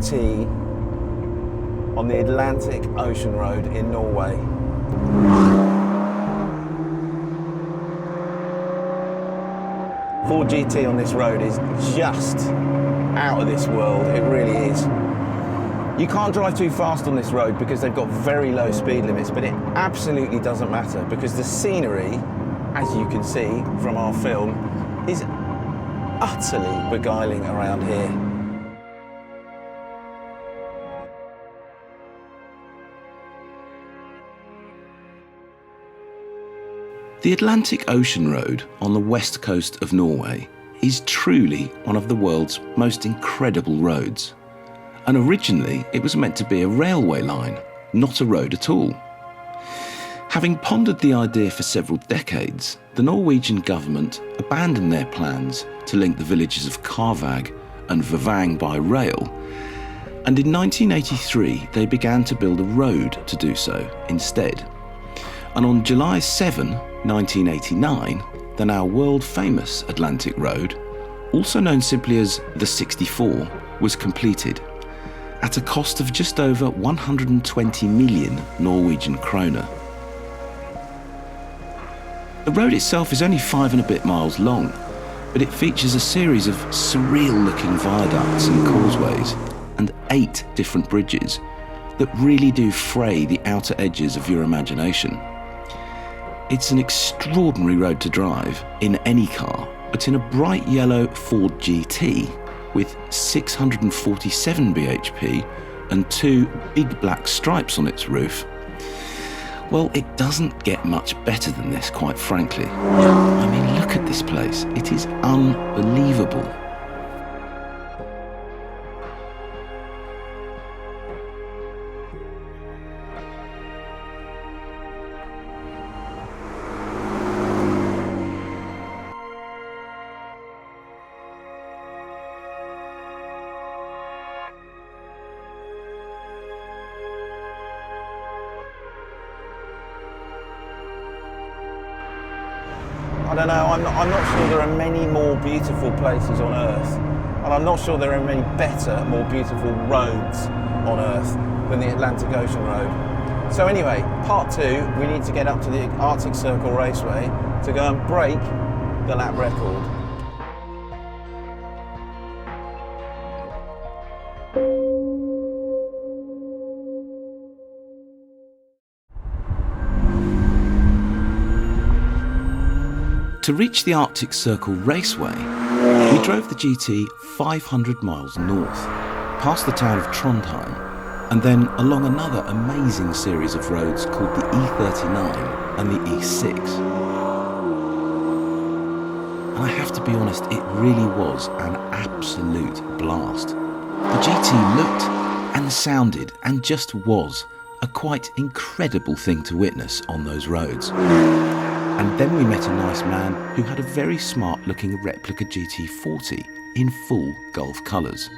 GT on the Atlantic Ocean Road in Norway. Ford GT on this road is just out of this world, it really is. You can't drive too fast on this road because they've got very low speed limits, but it absolutely doesn't matter because the scenery, as you can see from our film, is utterly beguiling around here. The Atlantic Ocean Road on the west coast of Norway is truly one of the world's most incredible roads. And originally it was meant to be a railway line, not a road at all. Having pondered the idea for several decades, the Norwegian government abandoned their plans to link the villages of Karvag and Vavang by rail, and in 1983 they began to build a road to do so instead. And on July 7, 1989, the now world-famous Atlantic Road, also known simply as the 64, was completed at a cost of just over 120 million Norwegian kroner. The road itself is only 5 and a bit miles long, but it features a series of surreal-looking viaducts and causeways and 8 different bridges that really do fray the outer edges of your imagination. It's an extraordinary road to drive in any car, but in a bright yellow Ford GT with 647 bhp and 2 big black stripes on its roof, well, it doesn't get much better than this, quite frankly. I mean, look at this place. It is unbelievable. I don't know, I'm not sure there are many more beautiful places on Earth, and I'm not sure there are many better, more beautiful roads on Earth than the Atlantic Ocean Road. So anyway, part 2, we need to get up to the Arctic Circle Raceway to go and break the lap record. To reach the Arctic Circle Raceway, we drove the GT 500 miles north, past the town of Trondheim, and then along another amazing series of roads called the E39 and the E6. And I have to be honest, it really was an absolute blast. The GT looked and sounded and just was a quite incredible thing to witness on those roads. And then we met a nice man who had a very smart looking replica GT40 in full Gulf colours.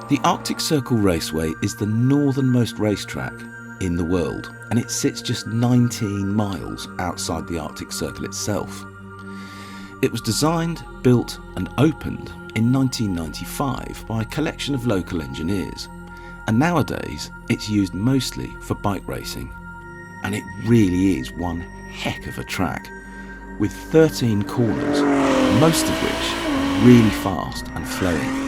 The Arctic Circle Raceway is the northernmost racetrack in the world, and it sits just 19 miles outside the Arctic Circle itself. It was designed, built and opened in 1995 by a collection of local engineers, and nowadays it's used mostly for bike racing. And it really is one heck of a track, with 13 corners, most of which really fast and flowing.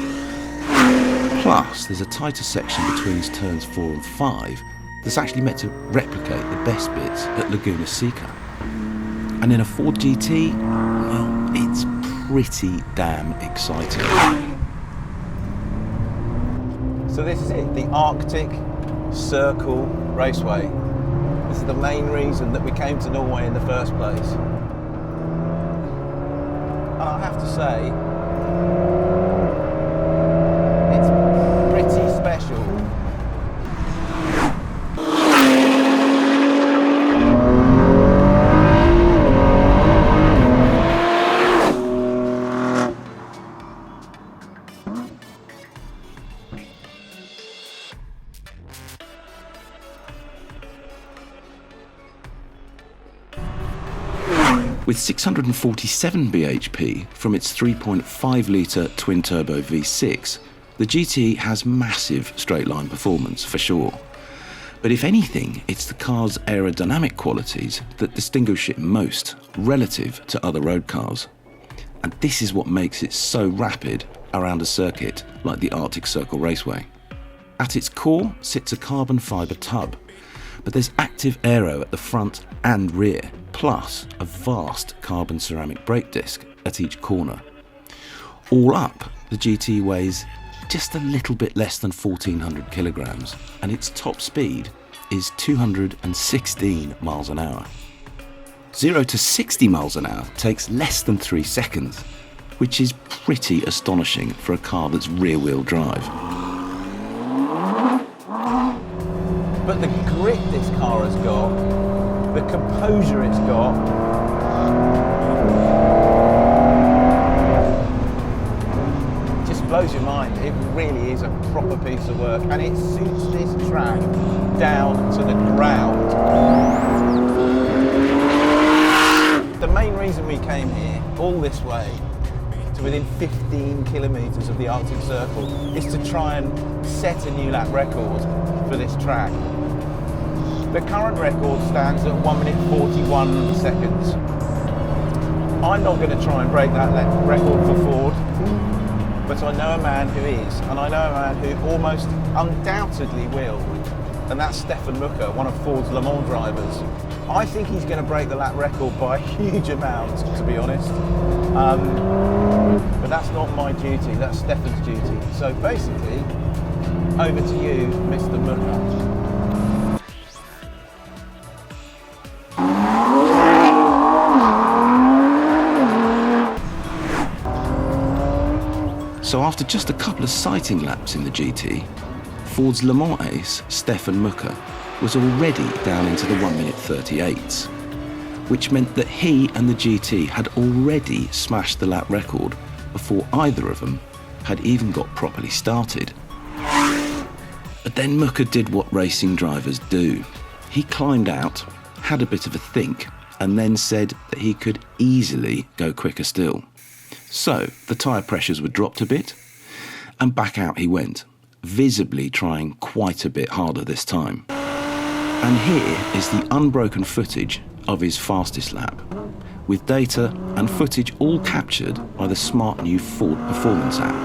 Plus there's a tighter section between turns 4 and 5 that's actually meant to replicate the best bits at Laguna Seca. And in a Ford GT, well, it's pretty damn exciting. So this is it, the Arctic Circle Raceway. This is the main reason that we came to Norway in the first place. And I have to say, it's pretty special. With 647 bhp from its 3.5 litre twin-turbo V6, the GT has massive straight-line performance for sure. But if anything, it's the car's aerodynamic qualities that distinguish it most relative to other road cars. And this is what makes it so rapid around a circuit like the Arctic Circle Raceway. At its core sits a carbon fibre tub, but there's active aero at the front and rear, plus a vast carbon ceramic brake disc at each corner. All up, the GT weighs just a little bit less than 1,400 kilograms, and its top speed is 216 miles an hour. 0 to 60 miles an hour takes less than 3 seconds, which is pretty astonishing for a car that's rear-wheel drive. But the grit this car has got, the composure it's got, just blows your mind. It really is a proper piece of work, and it suits this track down to the ground. The main reason we came here, all this way, to within 15 kilometres of the Arctic Circle, is to try and set a new lap record for this track. The current record stands at 1 minute 41 seconds. I'm not going to try and break that record for Ford, but I know a man who is, and I know a man who almost undoubtedly will, and that's Stefan Mucker, one of Ford's Le Mans drivers. I think he's going to break the lap record by a huge amount, to be honest. But that's not my duty, that's Stefan's duty. So basically, over to you, Mr. Mucker. So after just a couple of sighting laps in the GT, Ford's Le Mans ace, Stefan Mucker, was already down into the 1 minute 38s, which meant that he and the GT had already smashed the lap record before either of them had even got properly started. But then Mucker did what racing drivers do. He climbed out, had a bit of a think, and then said that he could easily go quicker still. So the tyre pressures were dropped a bit, and back out he went, visibly trying quite a bit harder this time. And here is the unbroken footage of his fastest lap, with data and footage all captured by the smart new Ford Performance app.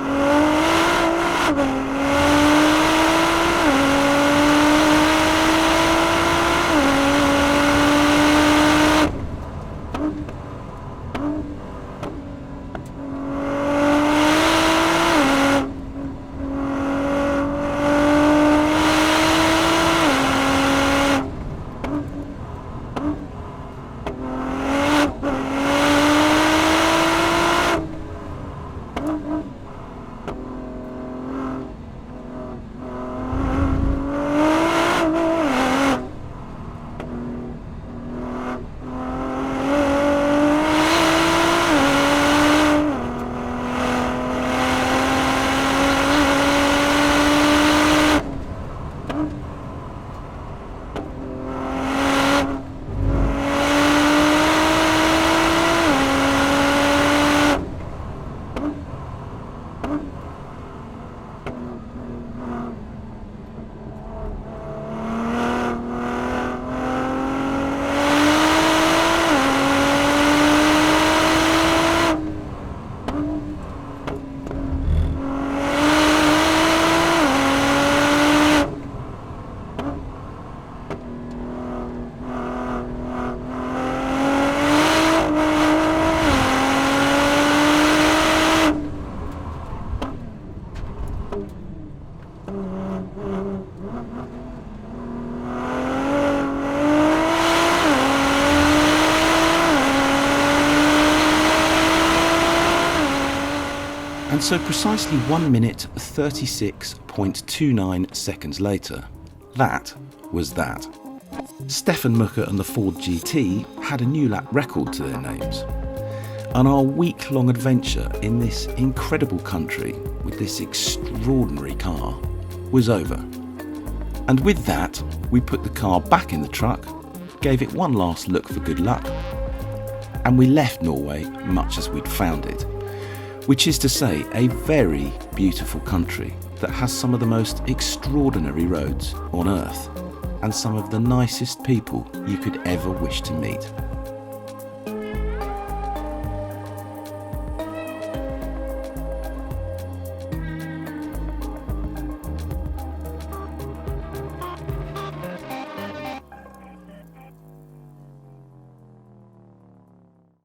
And so precisely 1 minute 36.29 seconds later, that was that. Stefan Mucker and the Ford GT had a new lap record to their names. And our week-long adventure in this incredible country with this extraordinary car was over. And with that, we put the car back in the truck, gave it one last look for good luck, and we left Norway much as we'd found it, which is to say a very beautiful country that has some of the most extraordinary roads on earth and some of the nicest people you could ever wish to meet.